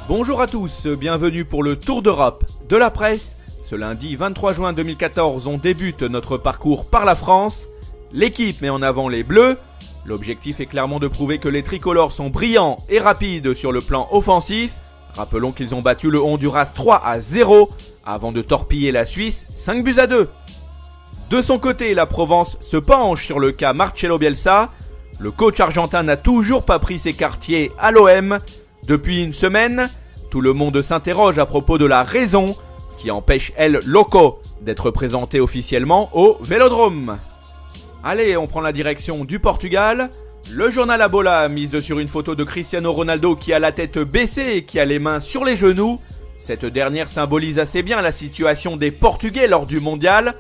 Bonjour à tous, bienvenue pour le Tour d'Europe de la presse. Ce lundi 23 juin 2014, on débute notre parcours par la France. L'équipe met en avant les Bleus. L'objectif est clairement de prouver que les tricolores sont brillants et rapides sur le plan offensif. Rappelons qu'ils ont battu le Honduras 3-0 avant de torpiller la Suisse 5-2. De son côté, la Provence se penche sur le cas Marcelo Bielsa. Le coach argentin n'a toujours pas pris ses quartiers à l'OM. Depuis une semaine, tout le monde s'interroge à propos de la raison qui empêche El Loco d'être présenté officiellement au Vélodrome. Allez, on prend la direction du Portugal. Le journal A Bola mise sur une photo de Cristiano Ronaldo qui a la tête baissée et qui a les mains sur les genoux. Cette dernière symbolise assez bien la situation des Portugais lors du mondial.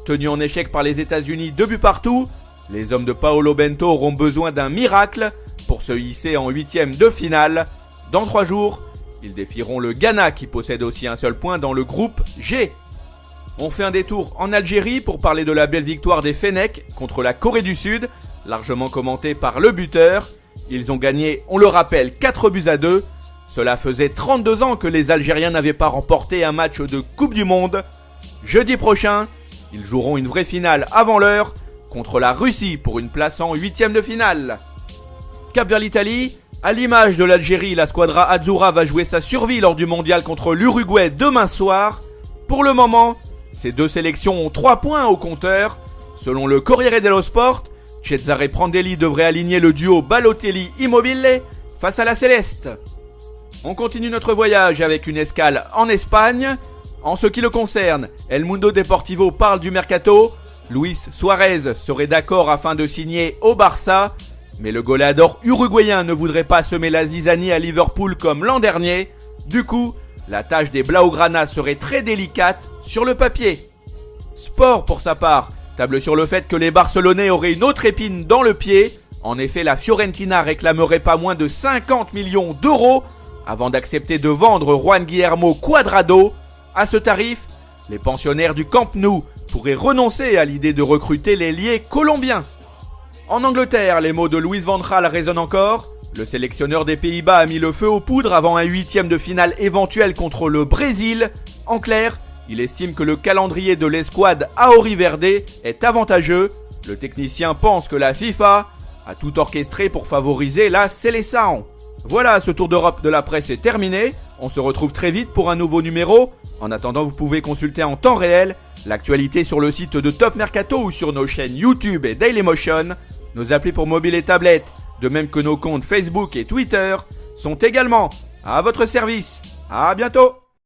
Tenus en échec par les États-Unis 2 buts partout, les hommes de Paulo Bento auront besoin d'un miracle pour se hisser en 8e de finale. Dans 3 jours, ils défieront le Ghana qui possède aussi un seul point dans le groupe G. On fait un détour en Algérie pour parler de la belle victoire des Fennecs contre la Corée du Sud, largement commentée par le buteur. Ils ont gagné, on le rappelle, 4-2. Cela faisait 32 ans que les Algériens n'avaient pas remporté un match de Coupe du Monde. Jeudi prochain, ils joueront une vraie finale avant l'heure contre la Russie pour une place en 8e de finale. Cap vers l'Italie, à l'image de l'Algérie, la squadra Azzurra va jouer sa survie lors du mondial contre l'Uruguay demain soir. Pour le moment, ces deux sélections ont 3 points au compteur. Selon le Corriere dello Sport, Cesare Prandelli devrait aligner le duo Balotelli-Immobile face à la Céleste. On continue notre voyage avec une escale en Espagne. En ce qui le concerne, El Mundo Deportivo parle du mercato. Luis Suarez serait d'accord afin de signer au Barça. Mais le goleador uruguayen ne voudrait pas semer la zizanie à Liverpool comme l'an dernier. Du coup, la tâche des Blaugrana serait très délicate sur le papier. Sport pour sa part table sur le fait que les Barcelonais auraient une autre épine dans le pied. En effet, la Fiorentina réclamerait pas moins de 50 millions d'euros avant d'accepter de vendre Juan Guillermo Cuadrado. À ce tarif, les pensionnaires du Camp Nou pourraient renoncer à l'idée de recruter l'ailier colombien. En Angleterre, les mots de Louis van Gaal résonnent encore. Le sélectionneur des Pays-Bas a mis le feu aux poudres avant un 8e de finale éventuel contre le Brésil. En clair, il estime que le calendrier de l'escouade Aori Verde est avantageux. Le technicien pense que la FIFA a tout orchestré pour favoriser la Seleção. Voilà, ce tour d'Europe de la presse est terminé. On se retrouve très vite pour un nouveau numéro. En attendant, vous pouvez consulter en temps réel l'actualité sur le site de Top Mercato ou sur nos chaînes YouTube et Dailymotion. Nos applis pour mobile et tablette, de même que nos comptes Facebook et Twitter, sont également à votre service. À bientôt!